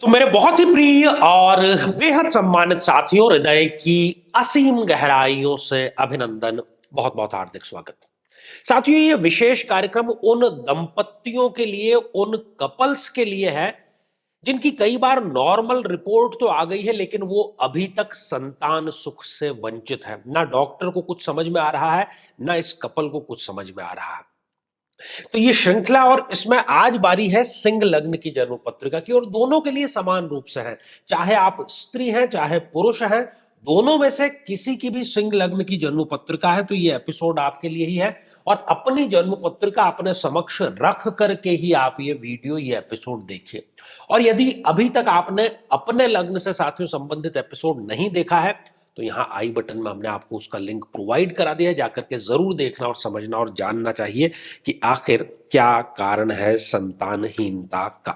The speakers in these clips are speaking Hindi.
तो मेरे बहुत ही प्रिय और बेहद सम्मानित साथियों, हृदय की असीम गहराइयों से अभिनंदन, बहुत बहुत हार्दिक स्वागत। साथियों, ये विशेष कार्यक्रम उन दंपतियों के लिए, उन कपल्स के लिए है जिनकी कई बार नॉर्मल रिपोर्ट तो आ गई है, लेकिन वो अभी तक संतान सुख से वंचित है। ना डॉक्टर को कुछ समझ में आ रहा है, ना इस कपल को कुछ समझ में आ रहा है। तो ये श्रृंखला, और इसमें आज बारी है सिंह लग्न की जन्म पत्रिका की, और दोनों के लिए समान रूप से है। चाहे आप स्त्री हैं, चाहे पुरुष हैं, दोनों में से किसी की भी सिंह लग्न की जन्म पत्रिका है तो ये एपिसोड आपके लिए ही है। और अपनी जन्म पत्रिका अपने समक्ष रख करके ही आप ये वीडियो, ये एपिसोड देखिए। और यदि अभी तक आपने अपने लग्न से साथियों संबंधित एपिसोड नहीं देखा है तो यहां आई बटन में हमने आपको उसका लिंक प्रोवाइड करा दिया है, जाकर के जरूर देखना और समझना और जानना चाहिए कि आखिर क्या कारण है संतानहीनता का।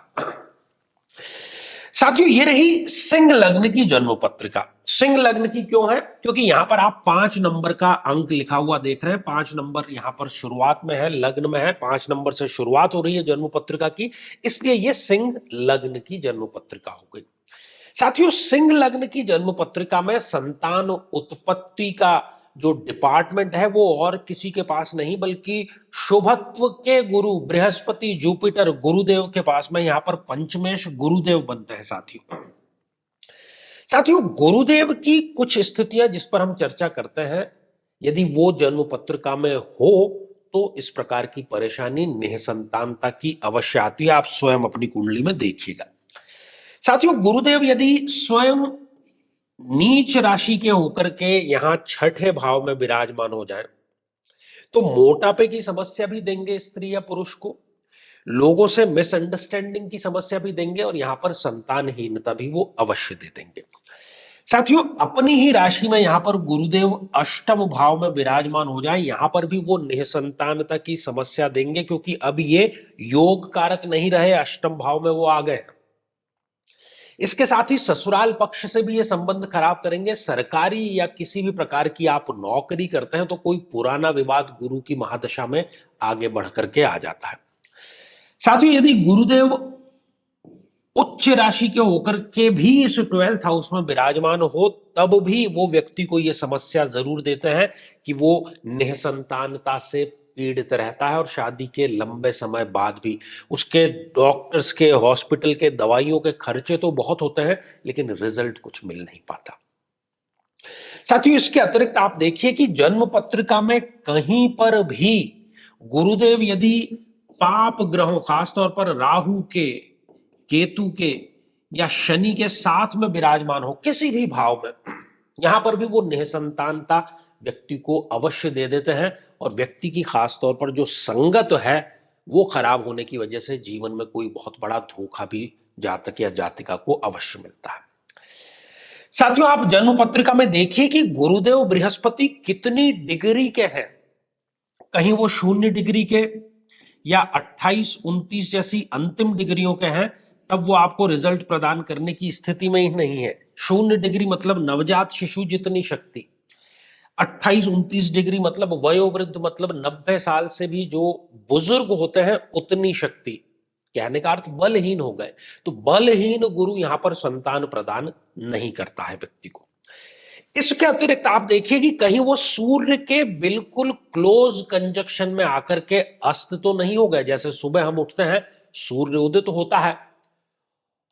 साथियों, ये रही सिंह लग्न की जन्म पत्रिका। सिंह लग्न की क्यों है? क्योंकि यहां पर आप 5 नंबर का अंक लिखा हुआ देख रहे हैं। 5 नंबर यहां पर शुरुआत में है, लग्न में है। 5 नंबर से शुरुआत हो रही है जन्म पत्रिका की, इसलिए यह सिंह लग्न की जन्म पत्रिका हो गई। साथियों, सिंह लग्न की जन्म पत्रिका में संतान उत्पत्ति का जो डिपार्टमेंट है वो और किसी के पास नहीं, बल्कि शुभत्व के गुरु बृहस्पति जुपिटर गुरुदेव के पास में यहां पर पंचमेश गुरुदेव बनते हैं। साथियों, गुरुदेव की कुछ स्थितियां जिस पर हम चर्चा करते हैं, यदि वो जन्म पत्रिका में हो तो इस प्रकार की परेशानी, निःसंतानता की अवश्य आती है। आप स्वयं अपनी कुंडली में देखिएगा। साथियों, गुरुदेव यदि स्वयं नीच राशि के होकर के यहां छठे भाव में विराजमान हो जाए तो मोटापे की समस्या भी देंगे स्त्री या पुरुष को, लोगों से मिसअंडरस्टैंडिंग की समस्या भी देंगे, और यहां पर संतानहीनता भी वो अवश्य दे देंगे। साथियों, अपनी ही राशि में यहां पर गुरुदेव अष्टम भाव में विराजमान हो जाए, यहां पर भी वो निःसंतानता की समस्या देंगे, क्योंकि अब ये योग कारक नहीं रहे, अष्टम भाव में वो आ गए। इसके साथ ही ससुराल पक्ष से भी ये संबंध खराब करेंगे। सरकारी या किसी भी प्रकार की आप नौकरी करते हैं तो कोई पुराना विवाद गुरु की महादशा में आगे बढ़ करके आ जाता है। साथियों, यदि गुरुदेव उच्च राशि के होकर के भी इस 12th हाउस में विराजमान हो, तब भी वो व्यक्ति को यह समस्या जरूर देते हैं कि वो निःसंतानता से पीड़ित रहता है, और शादी के लंबे समय बाद भी उसके डॉक्टर्स के, हॉस्पिटल के, दवाइयों के खर्चे तो बहुत होते हैं, लेकिन रिजल्ट कुछ मिल नहीं पाता। साथियों, इसके अतिरिक्त आप देखिए कि जन्म पत्रिका में कहीं पर भी गुरुदेव यदि पाप ग्रहों, खासतौर पर राहु के, केतु के या शनि के साथ में विराजमान हो किसी भी भाव में, यहां पर भी वो निःसंतानता व्यक्ति को अवश्य दे देते हैं, और व्यक्ति की खासतौर पर जो संगत है वो खराब होने की वजह से जीवन में कोई बहुत बड़ा धोखा भी जातक या जातिका को अवश्य मिलता है। साथियों, आप जन्म पत्रिका में देखिए कि गुरुदेव बृहस्पति कितनी डिग्री के हैं। कहीं वो 0 डिग्री के या 28, 29 जैसी अंतिम डिग्रियों के हैं, तब वो आपको रिजल्ट प्रदान करने की स्थिति में ही नहीं है। 0 डिग्री मतलब नवजात शिशु जितनी शक्ति, 28, 29 डिग्री मतलब वयोवृद्ध, मतलब 90 साल से भी जो बुजुर्ग होते हैं उतनी शक्ति। कहने का अर्थ बलहीन हो गए। तो बलहीन गुरु यहां पर संतान प्रदान नहीं करता है व्यक्ति को। इसके अतिरिक्त आप देखिए कि कहीं वो सूर्य के बिल्कुल क्लोज कंजक्शन में आकर के अस्त तो नहीं हो गए। जैसे सुबह हम उठते हैं, सूर्य उदित तो होता है,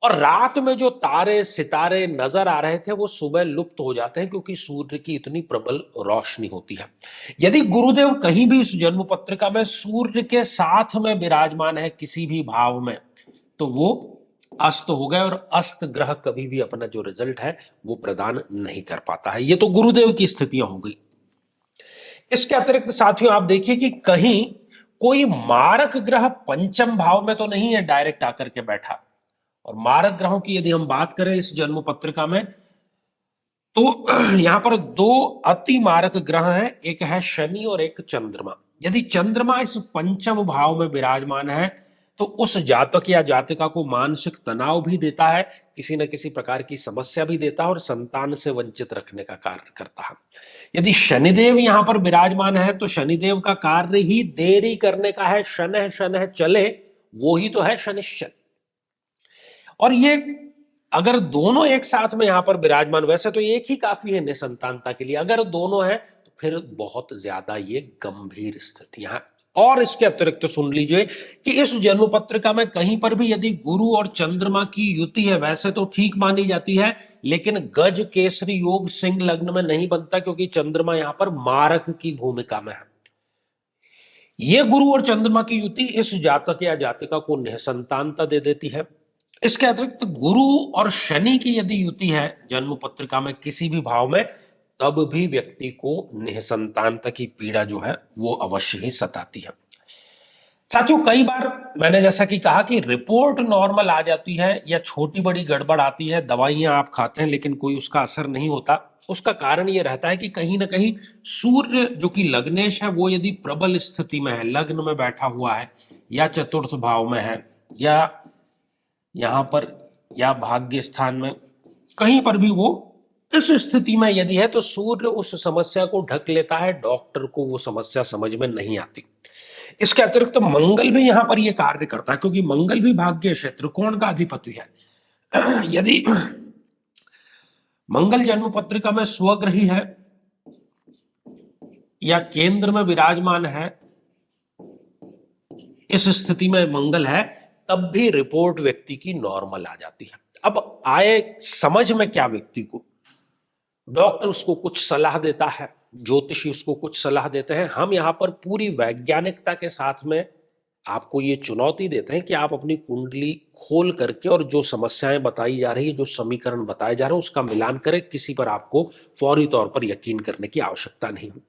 और रात में जो तारे सितारे नजर आ रहे थे वो सुबह लुप्त हो जाते हैं, क्योंकि सूर्य की इतनी प्रबल रोशनी होती है। यदि गुरुदेव कहीं भी इस जन्म पत्रिका में सूर्य के साथ में विराजमान है किसी भी भाव में, तो वो अस्त हो गए, और अस्त ग्रह कभी भी अपना जो रिजल्ट है वो प्रदान नहीं कर पाता है। ये तो गुरुदेव की स्थितियां हो गई। इसके अतिरिक्त साथियों, आप देखिए कि कहीं कोई मारक ग्रह पंचम भाव में तो नहीं है डायरेक्ट आकर के बैठा। और मारक ग्रहों की यदि हम बात करें इस जन्म पत्रिका में, तो यहां पर 2 अति मारक ग्रह हैं, एक है शनि और एक चंद्रमा। यदि चंद्रमा इस पंचम भाव में विराजमान है तो उस जातक या जातिका को मानसिक तनाव भी देता है, किसी न किसी प्रकार की समस्या भी देता है, और संतान से वंचित रखने का कार्य करता है। यदि शनिदेव यहां पर विराजमान है तो शनिदेव का कार्य ही देरी करने का है। शनः शनः चले, वो ही तो है शनिश्चर। और ये अगर दोनों एक साथ में यहां पर विराजमान, वैसे तो एक ही काफी है निसंतानता के लिए, अगर दोनों है तो फिर बहुत ज्यादा ये गंभीर स्थितियां हैं। और इसके अतिरिक्त सुन लीजिए कि इस जन्म पत्रिका में कहीं पर भी यदि गुरु और चंद्रमा की युति है, वैसे तो ठीक मानी जाती है, लेकिन गज केसरी योग सिंह लग्न में नहीं बनता, क्योंकि चंद्रमा यहां पर मारक की भूमिका में है। ये गुरु और चंद्रमा की युति इस जातक या जातिका को निसंतानता दे देती है। इसके अतिरिक्त गुरु और शनि की यदि युति है जन्म पत्रिका में किसी भी भाव में, तब भी व्यक्ति को निसंतानता की पीड़ा जो है वो अवश्य ही सताती है। साथियों, कई बार मैंने जैसा कि कहा कि रिपोर्ट नॉर्मल आ जाती है या छोटी बड़ी गड़बड़ आती है, दवाइयां आप खाते हैं लेकिन कोई उसका असर नहीं होता। उसका कारण यह रहता है कि कहीं ना कहीं सूर्य जो कि लग्नेश है, वो यदि प्रबल स्थिति में है, लग्न में बैठा हुआ है या चतुर्थ भाव में है या यहां पर या भाग्य स्थान में, कहीं पर भी वो इस स्थिति में यदि है तो सूर्य उस समस्या को ढक लेता है, डॉक्टर को वो समस्या समझ में नहीं आती। इसके अतिरिक्त मंगल भी यहां पर ये कार्य करता है, क्योंकि मंगल भी भाग्य क्षेत्र कोण का अधिपति है। यदि मंगल जन्म पत्रिका में स्वग्रही है या केंद्र में विराजमान है, इस स्थिति में मंगल है, तब भी रिपोर्ट व्यक्ति की नॉर्मल आ जाती है। अब आए समझ में क्या व्यक्ति को, डॉक्टर उसको कुछ सलाह देता है, ज्योतिषी उसको कुछ सलाह देते हैं, हम यहां पर पूरी वैज्ञानिकता के साथ में आपको ये चुनौती देते हैं कि आप अपनी कुंडली खोल करके और जो समस्याएं बताई जा रही है, जो समीकरण बताए जा रहे हैं, उसका मिलान करें। किसी पर आपको फौरी तौर पर यकीन करने की आवश्यकता नहीं है।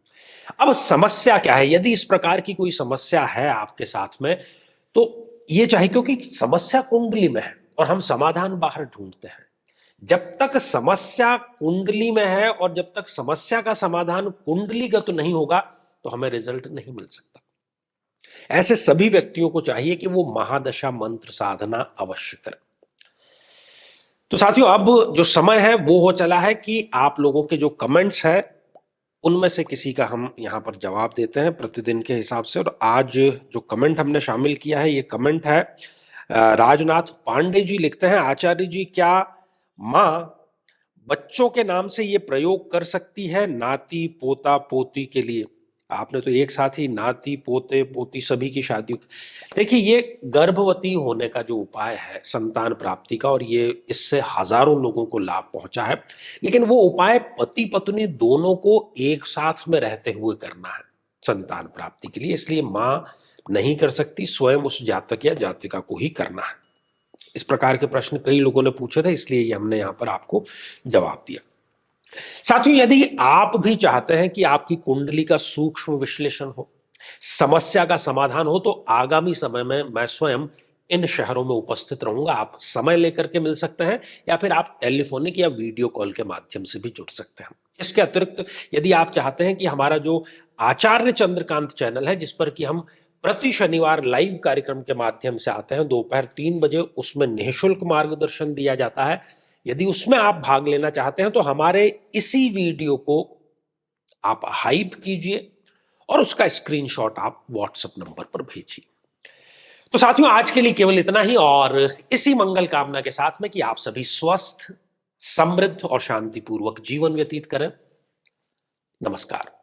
अब समस्या क्या है, यदि इस प्रकार की कोई समस्या है आपके साथ में, तो ये चाहिए, क्योंकि समस्या कुंडली में है और हम समाधान बाहर ढूंढते हैं। जब तक समस्या कुंडली में है और जब तक समस्या का समाधान कुंडलीगत नहीं होगा, तो हमें रिजल्ट नहीं मिल सकता। ऐसे सभी व्यक्तियों को चाहिए कि वो महादशा मंत्र साधना अवश्य करें। तो साथियों, अब जो समय है वो हो चला है कि आप लोगों के जो कमेंट्स हैं उनमें से किसी का हम यहां पर जवाब देते हैं प्रतिदिन के हिसाब से। और आज जो कमेंट हमने शामिल किया है, ये कमेंट है राजनाथ पांडे जी लिखते हैं, आचार्य जी, क्या मां बच्चों के नाम से ये प्रयोग कर सकती है नाती पोता पोती के लिए? आपने तो एक साथ ही नाती पोते पोती सभी की शादी। देखिए, ये गर्भवती होने का जो उपाय है संतान प्राप्ति का, और ये इससे हजारों लोगों को लाभ पहुंचा है, लेकिन वो उपाय पति पत्नी दोनों को एक साथ में रहते हुए करना है संतान प्राप्ति के लिए। इसलिए मां नहीं कर सकती, स्वयं उस जातक या जातिका को ही करना है। इस प्रकार के प्रश्न कई लोगों ने पूछे थे, इसलिए ये हमने यहां पर आपको जवाब दिया। साथियों, यदि आप भी चाहते हैं कि आपकी कुंडली का सूक्ष्म विश्लेषण हो, समस्या का समाधान हो, तो आगामी समय में मैं स्वयं इन शहरों में उपस्थित रहूंगा। आप समय लेकर के मिल सकते हैं या फिर आप टेलीफोनिक या वीडियो कॉल के माध्यम से भी जुड़ सकते हैं। इसके अतिरिक्त यदि आप चाहते हैं कि हमारा जो आचार्य चंद्रकांत चैनल है, जिस पर कि हम प्रति शनिवार लाइव कार्यक्रम के माध्यम से आते हैं दोपहर 3 बजे, उसमें निःशुल्क मार्गदर्शन दिया जाता है, यदि उसमें आप भाग लेना चाहते हैं तो हमारे इसी वीडियो को आप हाइप कीजिए और उसका स्क्रीनशॉट आप व्हाट्सएप नंबर पर भेजिए। तो साथियों, आज के लिए केवल इतना ही, और इसी मंगल कामना के साथ में कि आप सभी स्वस्थ, समृद्ध और शांतिपूर्वक जीवन व्यतीत करें। नमस्कार।